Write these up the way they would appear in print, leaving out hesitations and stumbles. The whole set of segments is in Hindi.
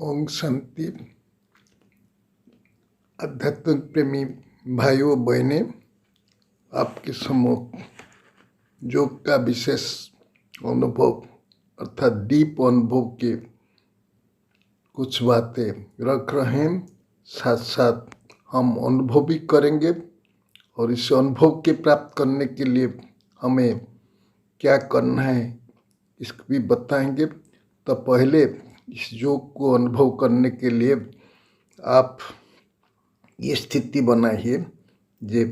ओम शांति। आध्यात्मिक प्रेमी भाइयों बहने, आपके सम्मुख योग का विशेष अनुभव अर्थात डीप अनुभव के कुछ बातें रख रहे हैं। साथ साथ हम अनुभव भी करेंगे और इस अनुभव के प्राप्त करने के लिए हमें क्या करना है इसको भी बताएंगे। तो पहले इस योग को अनुभव करने के लिए आप ये स्थिति बनाइए जे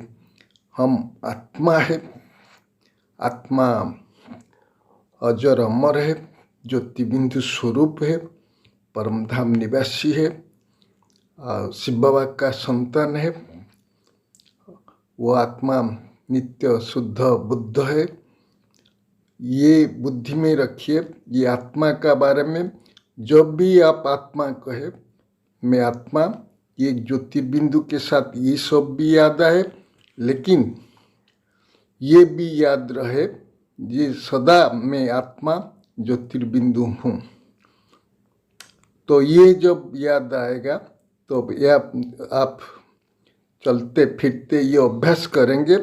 हम आत्मा है, आत्मा अजर अमर है, ज्योतिबिंदु स्वरूप है, परम धाम निवासी है, शिव बाबा का संतान है। वो आत्मा नित्य शुद्ध बुद्ध है। ये बुद्धि में रखिए। ये आत्मा का बारे में जब भी आप आत्मा कहे, मैं आत्मा, ये ज्योतिर्बिंदु के साथ ये सब भी याद आए, लेकिन ये भी याद रहे ये सदा मैं आत्मा ज्योतिर्बिंदु हूँ। तो ये जब याद आएगा तो आप चलते फिरते ये अभ्यास करेंगे।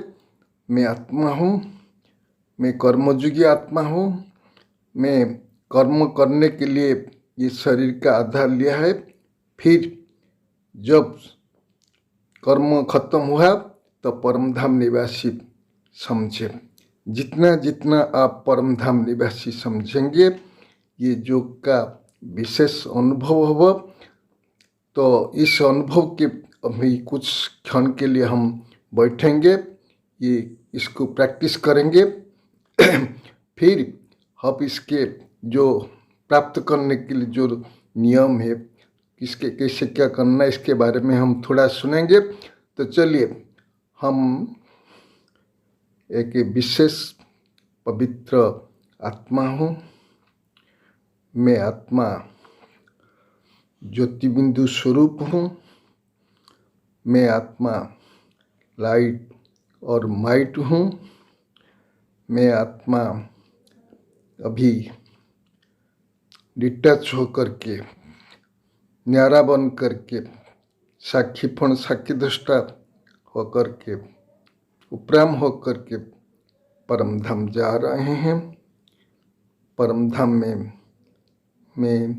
मैं आत्मा हूँ, मैं कर्मयोगी आत्मा हूँ, मैं कर्म करने के लिए ये शरीर का आधार लिया है। फिर जब कर्म खत्म हुआ तो परमधाम निवासी समझे। जितना जितना आप परमधाम निवासी समझेंगे ये योग का विशेष अनुभव होगा। तो इस अनुभव के अभी कुछ क्षण के लिए हम बैठेंगे, ये इसको प्रैक्टिस करेंगे। फिर हम इसके जो प्राप्त करने के लिए जो नियम है, किसके कैसे क्या करना है, इसके बारे में हम थोड़ा सुनेंगे। तो चलिए, हम एक विशेष पवित्र आत्मा हूँ, मैं आत्मा ज्योतिबिंदु स्वरूप हूँ, मैं आत्मा लाइट और माइट हूँ, मैं आत्मा अभी डिटैच होकर के, न्यारा बन करके, साक्षीपण साक्षी दृष्टा होकर के, उपराम होकर के परमधाम जा रहे हैं। परमधाम में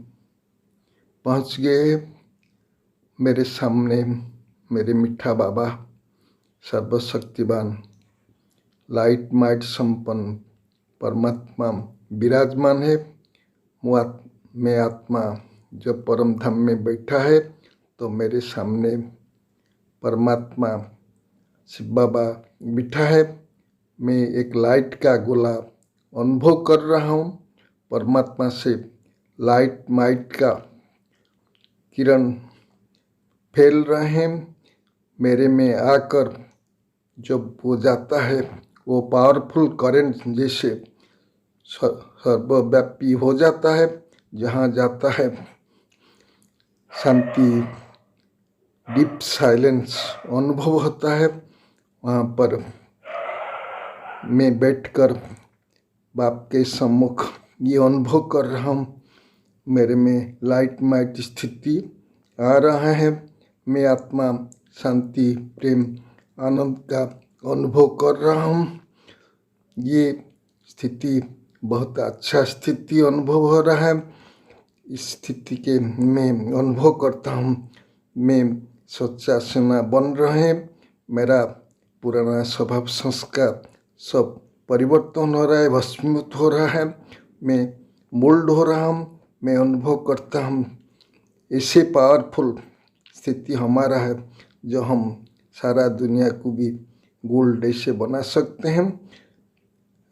पहुँच गए। मेरे सामने मेरे मीठा बाबा सर्वशक्तिवान लाइट माइट संपन्न परमात्मा विराजमान है। मैं आत्मा जब परम धाम में बैठा है तो मेरे सामने परमात्मा शिव बाबा बैठा है। मैं एक लाइट का गोला अनुभव कर रहा हूँ। परमात्मा से लाइट माइट का किरण फैल रहे हैं। मेरे में आकर जब वो जाता है, वो पावरफुल करंट जैसे सर्वव्यापी हो जाता है। जहाँ जाता है शांति, डीप साइलेंस अनुभव होता है। वहाँ पर मैं बैठकर बाप के सम्मुख ये अनुभव कर रहा हूँ। मेरे में लाइट माइट स्थिति आ रहा है। मैं आत्मा शांति, प्रेम, आनंद का अनुभव कर रहा हूँ। ये स्थिति बहुत अच्छा स्थिति अनुभव हो रहा है। इस स्थिति के मैं अनुभव करता हूँ। मैं सच्चा सोना बन रहे हैं। मेरा पुराना स्वभाव संस्कार सब परिवर्तन हो रहा है, भस्मीभूत हो रहा है। मैं मोल्ड हो रहा हूँ। मैं अनुभव करता हूँ ऐसे पावरफुल स्थिति हमारा है जो हम सारा दुनिया को भी गोल्ड ऐसे बना सकते हैं।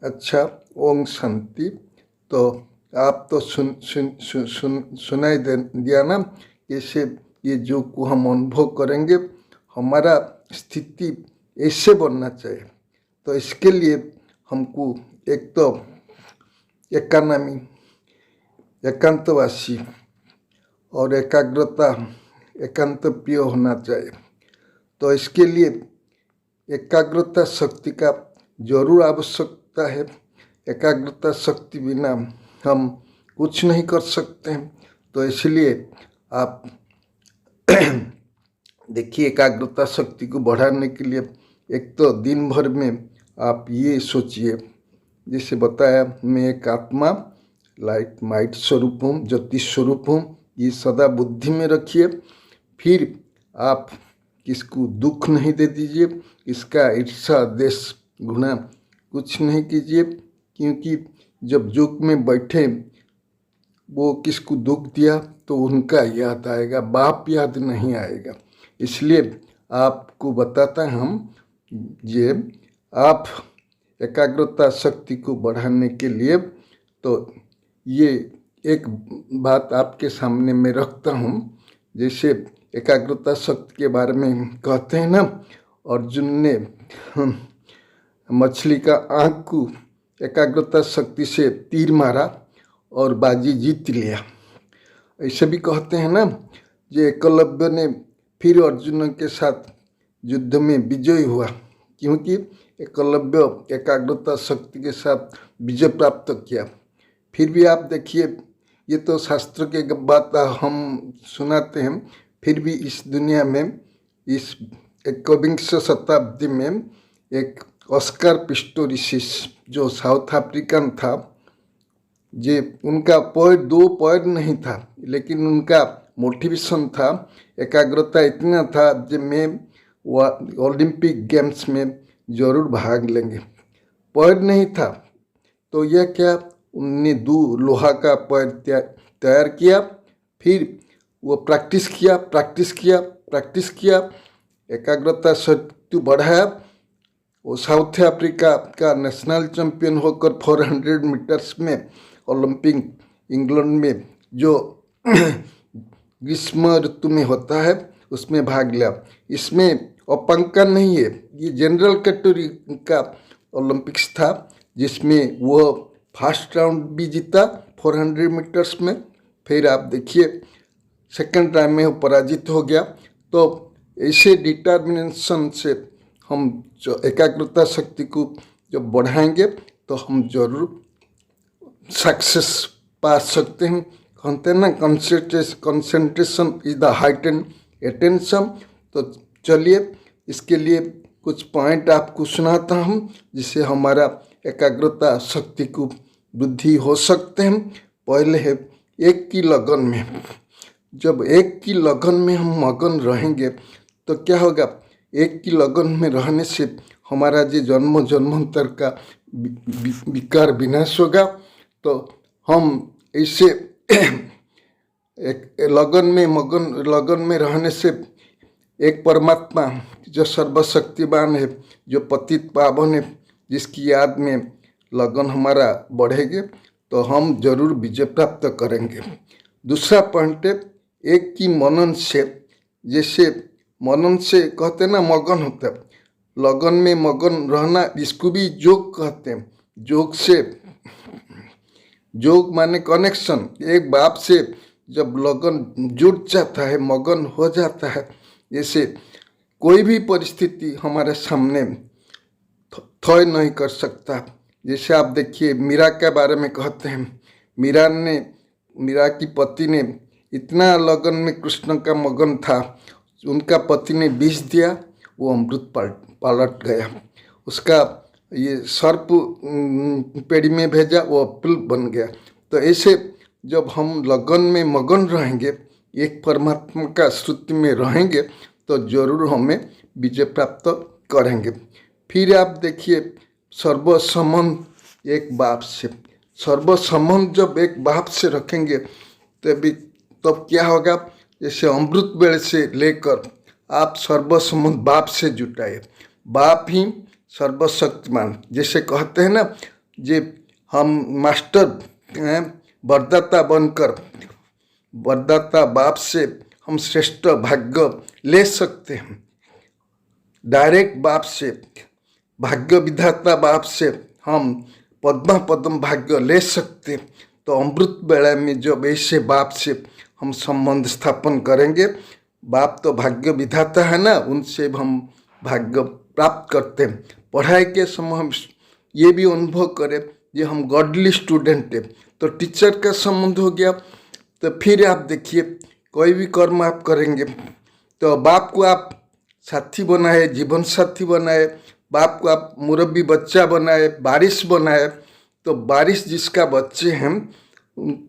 अच्छा, ओम शांति। तो आप तो सुनाई दिया ना, ऐसे ये जो को हम अनुभव करेंगे, हमारा स्थिति ऐसे बनना चाहिए। तो इसके लिए हमको एक तो एकानामी, एकांतवासी और एकाग्रता, एकांत प्रिय होना चाहिए। तो इसके लिए एकाग्रता शक्ति का जरूर आवश्यकता है। एकाग्रता शक्ति बिना हम कुछ नहीं कर सकते हैं। तो इसलिए आप देखिए एकाग्रता शक्ति को बढ़ाने के लिए एक तो दिन भर में आप ये सोचिए, जैसे बताया मैं एक आत्मा लाइट माइट स्वरूप हूँ, ज्योति स्वरूप हूँ, ये सदा बुद्धि में रखिए। फिर आप किसको दुख नहीं दे दीजिए, इसका ईर्ष्या देश गुना कुछ नहीं कीजिए, क्योंकि जब योग में बैठे वो किसको दुख दिया तो उनका याद आएगा, बाप याद नहीं आएगा। इसलिए आपको बताता हम ये आप एकाग्रता शक्ति को बढ़ाने के लिए तो ये एक बात आपके सामने मैं रखता हूँ। जैसे एकाग्रता शक्ति के बारे में कहते हैं ना, अर्जुन ने मछली का आँख को एकाग्रता शक्ति से तीर मारा और बाजी जीत लिया। ऐसे भी कहते हैं ना, जो एकलव्य ने फिर अर्जुन के साथ युद्ध में विजयी हुआ, क्योंकि एकलव्य एकाग्रता शक्ति के साथ विजय प्राप्त किया। फिर भी आप देखिए, ये तो शास्त्र के बात हम सुनाते हैं, फिर भी इस दुनिया में इस 21वीं शताब्दी में एक ऑस्कर पिस्टोरियस जो साउथ अफ्रीकन था, जे उनका दो पैर नहीं था, लेकिन उनका मोटिवेशन था, एकाग्रता इतना था कि मैं ओलंपिक गेम्स में जरूर भाग लेंगे। पैर नहीं था तो यह क्या, उनने लोहा का पैर तैयार किया, फिर वो प्रैक्टिस किया, एकाग्रता शक्ति बढ़ाया। वो साउथ अफ्रीका का नेशनल चैंपियन होकर 400 मीटर्स में ओलंपिक इंग्लैंड में जो ग्रीष्म ऋतु में होता है उसमें भाग लिया। इसमें औपांकन नहीं है, ये जनरल कैटेगरी का ओलंपिक्स था, जिसमें वो फर्स्ट राउंड भी जीता 400 मीटर्स में। फिर आप देखिए सेकंड टाइम में वो पराजित हो गया। तो ऐसे डिटर्मिनेशन से हम जो एकाग्रता शक्ति को जब बढ़ाएंगे तो हम जरूर सक्सेस पा सकते हैं। कहते हैं ना, concentration is the heightened attention. तो चलिए इसके लिए कुछ पॉइंट आपको सुनाता हूँ, जिससे हमारा एकाग्रता शक्ति को वृद्धि हो सकते हैं। पहले है एक की लगन में। जब एक की लगन में हम मगन रहेंगे तो क्या होगा, एक की लगन में रहने से हमारा जो जन्मांतर का विकार विनाश होगा। तो हम ऐसे एक लगन में रहने से एक परमात्मा जो सर्वशक्तिवान है, जो पतित पावन है, जिसकी याद में लगन हमारा बढ़ेगी तो हम जरूर विजय प्राप्त करेंगे। दूसरा पॉइंट है एक की मनन से। जैसे मनन से कहते हैं ना मगन होता है, लगन में मगन रहना, इसको भी योग कहते हैं। योग माने कनेक्शन। एक बाप से जब लगन जुड़ जाता है, मगन हो जाता है, जैसे कोई भी परिस्थिति हमारे सामने थय नहीं कर सकता। जैसे आप देखिए मीरा के बारे में कहते हैं, मीरा की पति ने इतना लगन में कृष्ण का मगन था, उनका पति ने विष दिया, वो अमृत पलट गया। उसका ये सर्प पेड़ी में भेजा, वो अपल बन गया। तो ऐसे जब हम लगन में मगन रहेंगे, एक परमात्मा का श्रुति में रहेंगे, तो जरूर हमें विजय प्राप्त करेंगे। फिर आप देखिए सर्वसंबंध एक बाप से। सर्वसंबंध जब एक बाप से रखेंगे तब क्या होगा, जैसे अमृत वेल से लेकर आप सर्वसंबंध बाप से जुटाए। बाप ही सर्वशक्तिमान। जैसे कहते हैं ना, जे हम मास्टर वरदाता बनकर वरदाता बाप से हम श्रेष्ठ भाग्य ले सकते हैं। डायरेक्ट बाप से, भाग्य विधाता बाप से हम पद्म भाग्य ले सकते। तो अमृत वेला में जब ऐसे बाप से हम संबंध स्थापन करेंगे, बाप तो भाग्य विधाता है ना, उनसे हम भाग्य प्राप्त करते हैं। पढ़ाई के समय हम ये भी अनुभव करें कि हम गॉडली स्टूडेंट है, तो टीचर का संबंध हो गया। तो फिर आप देखिए कोई भी कर्म आप करेंगे तो बाप को आप साथी बनाए, जीवन साथी बनाए, बाप को आप मुरब्बी बच्चा बनाए, बारिश बनाए, तो बारिश जिसका बच्चे हैं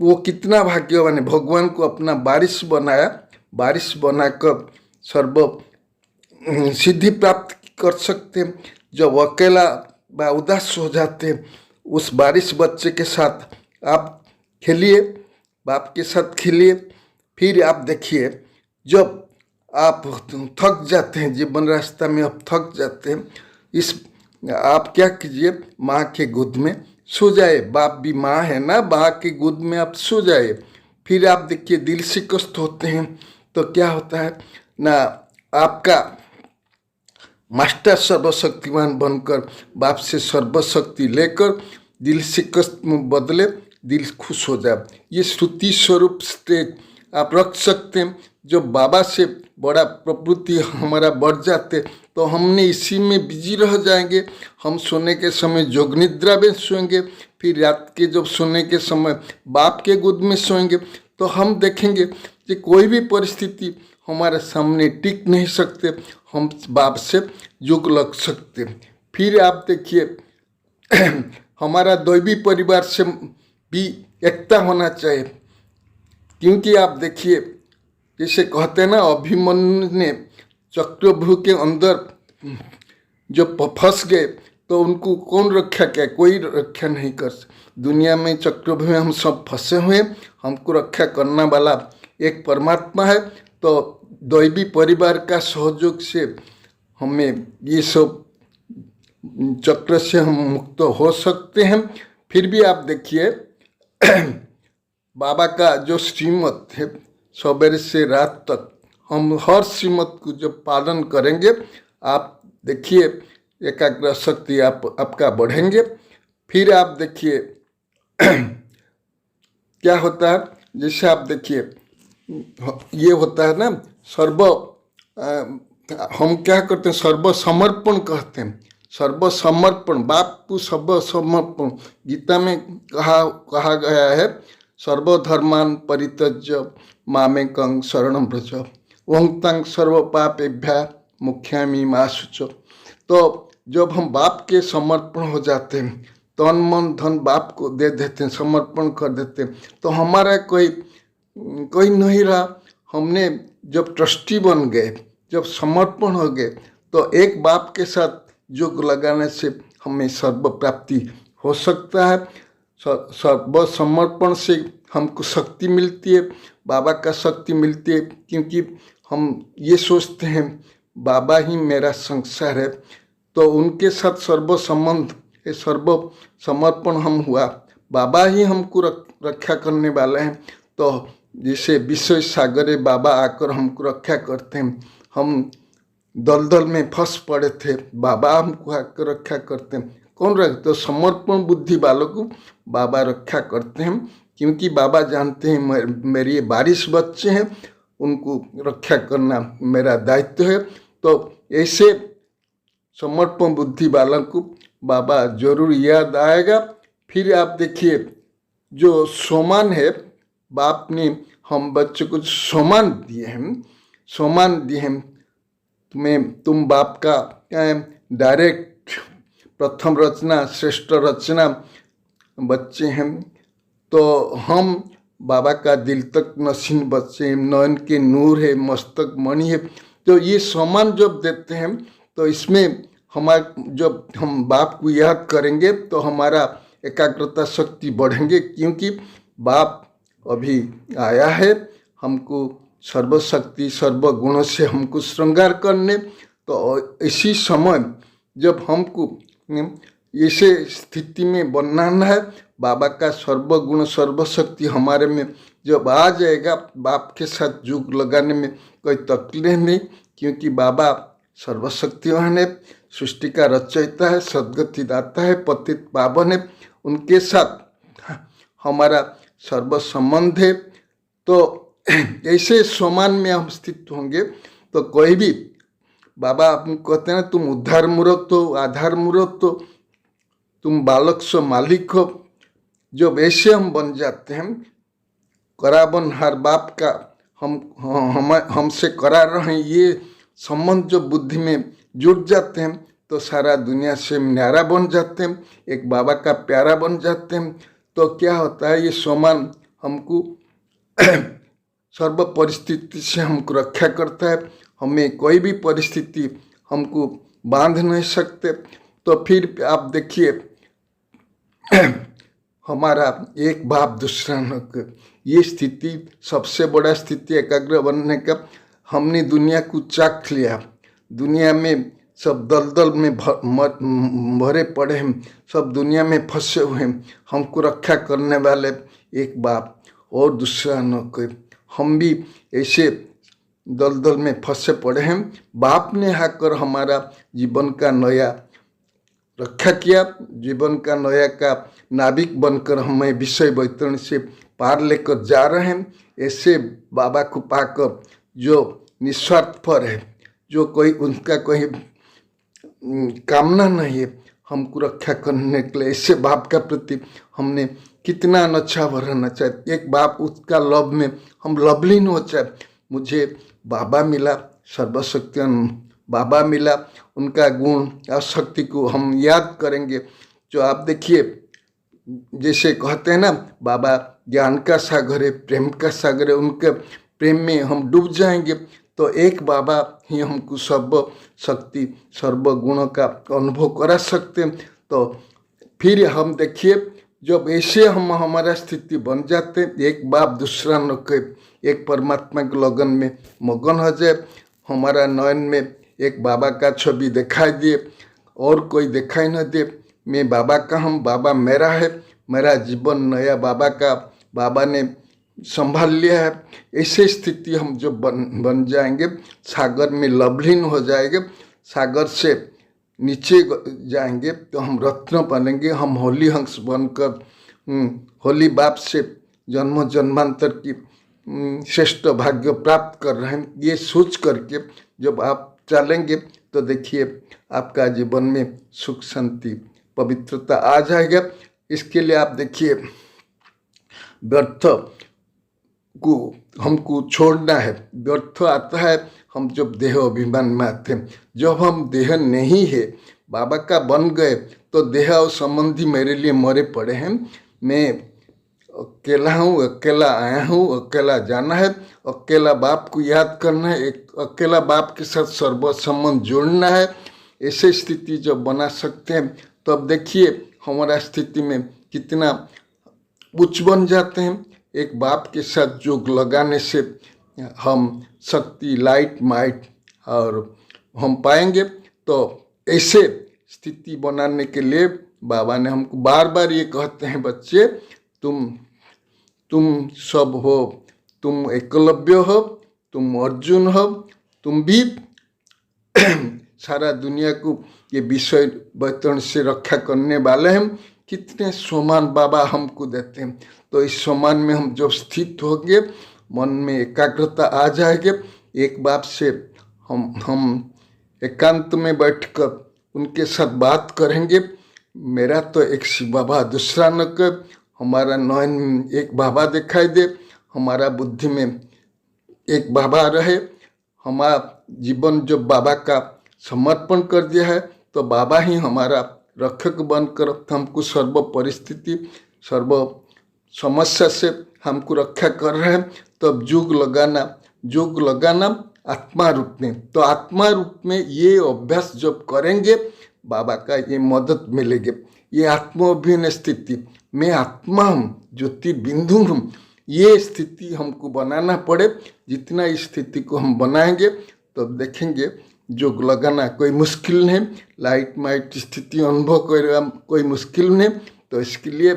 वो कितना भाग्यवान है। भगवान को अपना बारिश बनाया, बारिश बनाकर सर्व सिद्धि प्राप्त कर सकते हैं। जब अकेला व उदास हो जाते उस बारिश बच्चे के साथ आप खेलिए, बाप के साथ खेलिए। फिर आप देखिए जब आप थक जाते हैं, जीवन रास्ता में आप थक जाते हैं, इस आप क्या कीजिए, माँ के गोद में सो जाए। बाप भी माँ है ना, माँ के गोद में आप सो जाए। फिर आप देखिए दिल शिकस्त होते हैं तो क्या होता है ना, आपका मास्टर सर्वशक्तिमान बनकर बाप से सर्वशक्ति लेकर दिल शिकस्त में बदले, दिल खुश हो जाए। ये श्रुति स्वरूप स्टेज आप रख सकते हैं। जो बाबा से बड़ा प्रवृत्ति हमारा बढ़ जाते तो हमने इसी में बिजी रह जाएंगे। हम सोने के समय जोग निद्रा में सोएंगे, फिर रात के जब सोने के समय बाप के गोद में सोएंगे, तो हम देखेंगे कि कोई भी परिस्थिति हमारे सामने टिक नहीं सकते, हम बाप से जुग लग सकते। फिर आप देखिए हमारा दैवी परिवार से भी एकता होना चाहिए, क्योंकि आप देखिए जैसे कहते हैं ना, अभिमन्यु ने चक्रव्यूह के अंदर जब फंस गए तो उनको कौन रक्षा किया, कोई रक्षा नहीं कर सकता। दुनिया में चक्रव्यूह में हम सब फंसे हुए, हमको रक्षा करने वाला एक परमात्मा है। तो दैवी परिवार का सहयोग से हमें ये सब चक्र से हम मुक्त हो सकते हैं। फिर भी आप देखिए बाबा का जो श्रीमत है सवेरे से रात तक, हम हर श्रीमत को जब पालन करेंगे, आप देखिए एकाग्र शक्ति आपका बढ़ेंगे। फिर आप देखिए क्या होता है, जैसे आप देखिए ये होता है ना, हम क्या करते हैं, सर्व समर्पण कहते हैं। सर्व समर्पण, बाप को सर्व समर्पण गीता में कहा गया है, सर्वधर्मान परित्यज्य मामेकं शरणं व्रज ओं तं सर्व पापेभ्यः मुख्यामि मा शुच। तो जब हम बाप के समर्पण हो जाते हैं, तन मन धन बाप को दे देते हैं, समर्पण कर देते हैं, तो हमारा कोई नहीं रहा। हमने जब ट्रस्टी बन गए, जब समर्पण हो गए, तो एक बाप के साथ जोग लगाने से हमें सर्व प्राप्ति हो सकता है। सर्व समर्पण से हमको शक्ति मिलती है, बाबा का शक्ति मिलती है, क्योंकि हम ये सोचते हैं बाबा ही मेरा संसार है। तो उनके साथ सर्व संबंध, सर्व समर्पण हम हुआ, बाबा ही हमको रक्षा करने वाले हैं। तो जैसे विश्व सागरे बाबा आकर हमको रक्षा करते हैं। हम दलदल में फंस पड़े थे, बाबा हमको आकर रक्षा करते हैं। कौन रखते? तो समर्पण बुद्धि वालों को बाबा रक्षा करते हैं, क्योंकि बाबा जानते हैं मेरे ये बारिश बच्चे हैं, उनको रक्षा करना मेरा दायित्व है। तो ऐसे समर्पण बुद्धि वालों को बाबा जरूर याद आएगा। फिर आप देखिए जो सम्मान है, बाप ने हम बच्चों को सम्मान दिए हैं, तुम बाप का डायरेक्ट प्रथम रचना, श्रेष्ठ रचना बच्चे हैं। तो हम बाबा का दिल तक नसीन बच्चे हैं, नयन के नूर है, मस्तक मणि है। तो ये सम्मान जब देते हैं तो इसमें जब हम बाप को याद करेंगे तो हमारा एकाग्रता शक्ति बढ़ेंगे, क्योंकि बाप अभी आया है हमको सर्वशक्ति सर्व गुणों से हमको श्रृंगार करने। तो इसी समय जब हमको ऐसे स्थिति में बनना है, बाबा का सर्वगुण सर्वशक्ति हमारे में जब आ जाएगा, बाप के साथ जुग लगाने में कोई तकलीफ नहीं, क्योंकि बाबा सर्वशक्तिवान है, सृष्टि का रचयिता है, सद्गति दाता है, पतित पावन है। उनके साथ हमारा सर्व संबंध है। तो ऐसे सम्मान में हम स्थित होंगे तो कोई भी, बाबा आप कहते हैं तुम उद्धार मूर्त हो, आधार मूर्त हो, तुम बालक सो मालिक हो। जब ऐसे हम बन जाते हैं, कराबन हर बाप का हमसे करा रहे हैं, ये संबंध जो बुद्धि में जुड़ जाते हैं तो सारा दुनिया से न्यारा बन जाते हैं, एक बाबा का प्यारा बन जाते हैं। तो क्या होता है, ये सम्मान हमको सर्व परिस्थिति से हमको रक्षा करता है। हमें कोई भी परिस्थिति हमको बांध नहीं सकते। तो फिर आप देखिए हमारा एक बाप दूसरा न, ये स्थिति सबसे बड़ा स्थिति एकाग्र बनने का। हमने दुनिया को चाख लिया, दुनिया में सब दलदल में भरे पड़े हैं, सब दुनिया में फंसे हुए हैं। हमको रक्षा करने वाले एक बाप और दूसरा न कोई। हम भी ऐसे दलदल में फंसे पड़े हैं। बाप ने आकर हमारा जीवन का नया रक्षा किया, जीवन का नया का नाविक बनकर हमें विषय वैतरण से पार लेकर जा रहे हैं। ऐसे बाबा को पाकर जो निस्वार्थ पर है, जो कोई उनका कोई कामना नहीं है हमको रक्षा करने के लिए, ऐसे बाप का प्रति हमने कितना नछावर रहना चाहिए। एक बाप उसका लव में हम लवलीन हो जाए। मुझे बाबा मिला, सर्वशक्तिमान बाबा मिला, उनका गुण और शक्ति को हम याद करेंगे। जो आप देखिए जैसे कहते हैं ना, बाबा ज्ञान का सागर है, प्रेम का सागर है, उनके प्रेम में हम डूब जाएंगे। तो एक बाबा ही हमको सर्व शक्ति सर्व गुणों का अनुभव करा सकते हैं। तो फिर हम देखिए जब ऐसे हम हमारा स्थिति बन जाते हैं, एक बाप दूसरा न कोई, एक परमात्मा के लगन में मगन हो जाए। हमारा नयन में एक बाबा का छवि दिखाई दे और कोई दिखाई न दे। मैं बाबा का हूँ, बाबा मेरा है, मेरा जीवन नया बाबा का, बाबा ने संभाल लिया है। ऐसे स्थिति हम जो बन जाएंगे, सागर में लवलीन हो जाएंगे, सागर से नीचे जाएंगे तो हम रत्न बनेंगे। हम होली हंस बनकर होली बाप से जन्म जन्मांतर की श्रेष्ठ भाग्य प्राप्त कर रहे हैं। ये सोच करके जब आप चलेंगे तो देखिए आपका जीवन में सुख शांति पवित्रता आ जाएगा। इसके लिए आप देखिए व्यर्थ को हमको छोड़ना है। व्यर्थ आता है हम जब देह अभिमान में आते हैं। जब हम देह नहीं है, बाबा का बन गए, तो देह और संबंधी मेरे लिए मरे पड़े हैं। मैं अकेला हूँ, अकेला आया हूँ, अकेला जाना है, अकेला बाप को याद करना है, एक अकेला बाप के साथ सर्व संबंध जोड़ना है। ऐसे स्थिति जब बना सकते हैं तो अब देखिए हमारा स्थिति में कितना उच्च बन जाते हैं। एक बाप के साथ जोग लगाने से हम शक्ति लाइट माइट और हम पाएंगे। तो ऐसे स्थिति बनाने के लिए बाबा ने हमको बार बार ये कहते हैं, बच्चे तुम सब हो, तुम एकलव्य हो, तुम अर्जुन हो, तुम भी सारा दुनिया को ये विषय वैतरण से रक्षा करने वाले हैं। कितने सम्मान बाबा हमको देते हैं। तो इस सम्मान में हम जब स्थित होंगे, मन में एकाग्रता आ जाएगी। एक बाप से हम एकांत में बैठकर उनके साथ बात करेंगे। मेरा तो एक शिव बाबा दूसरा न कर, हमारा नयन में एक बाबा दिखाई दे, हमारा बुद्धि में एक बाबा रहे। हमारा जीवन जो बाबा का समर्पण कर दिया है तो बाबा ही हमारा रक्षक बनकर हमको सर्व परिस्थिति सर्व समस्या से हमको रक्षा कर रहे हैं। तो अब जोग लगाना आत्मा रूप में, तो आत्मा रूप में ये अभ्यास जब करेंगे बाबा का ये मदद मिलेगी। ये आत्माभिन्न स्थिति, मैं आत्मा हूँ, ज्योतिर्बिंदु हूँ, ये स्थिति हमको बनाना पड़े। जितना इस स्थिति को हम बनाएंगे तो देखेंगे जोग लगाना कोई मुश्किल नहीं, लाइट माइट स्थिति अनुभव करना कोई मुश्किल नहीं। तो इसके लिए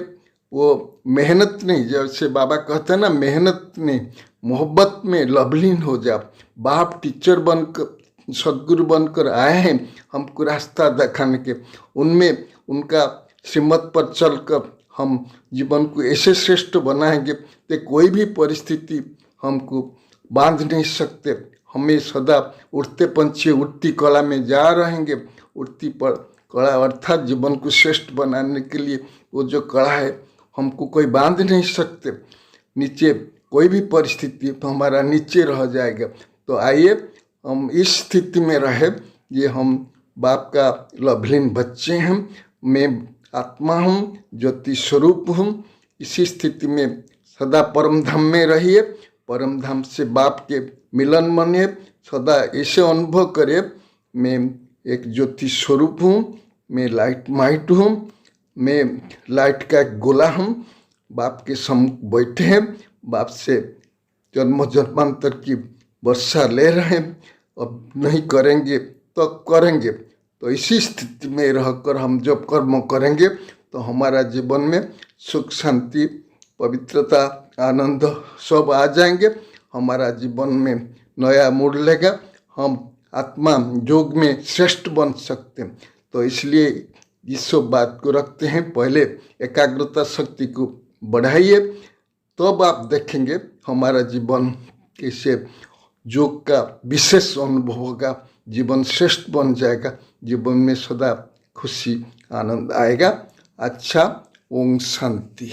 वो मेहनत नहीं, जैसे बाबा कहते हैं ना, मेहनत नहीं, मोहब्बत में लवलीन हो जाओ। बाप टीचर बनकर सदगुरु बनकर आए हैं हमको रास्ता दिखाने के, उनमें उनका श्रीमत पर चलकर हम जीवन को ऐसे श्रेष्ठ बनाएंगे तो कोई भी परिस्थिति हमको बांध नहीं सकते। हमें सदा उड़ते पंछी उड़ती कला में जा रहेंगे। उड़ती पर कला अर्थात जीवन को श्रेष्ठ बनाने के लिए वो जो कला है हमको कोई बांध नहीं सकते। नीचे कोई भी परिस्थिति तो हमारा नीचे रह जाएगा। तो आइए हम इस स्थिति में रहे, ये हम बाप का लवलीन बच्चे हैं, मैं आत्मा हूँ, ज्योति स्वरूप हूँ। इसी स्थिति में सदा परम धाम में रहिए, परम धाम से बाप के मिलन मानिए, सदा ऐसे अनुभव करे मैं एक ज्योति स्वरूप हूँ, मैं लाइट माइट हूँ, मैं लाइट का एक गोला हूँ, बाप के सम्मुख बैठे हैं, बाप से जन्म जन्मांतर की वर्षा ले रहे हैं, अब नहीं करेंगे तो करेंगे। तो इसी स्थिति में रहकर हम जब कर्म करेंगे तो हमारा जीवन में सुख शांति पवित्रता आनंद सब आ जाएंगे, हमारा जीवन में नया मोड़ लेगा, हम आत्मा योग में श्रेष्ठ बन सकते हैं। तो इसलिए इस सब बात को रखते हैं, पहले एकाग्रता शक्ति को बढ़ाइए, तब आप देखेंगे हमारा जीवन कैसे योग का विशेष अनुभव होगा, जीवन श्रेष्ठ बन जाएगा, जीवन में सदा खुशी आनंद आएगा। अच्छा, ओम शांति।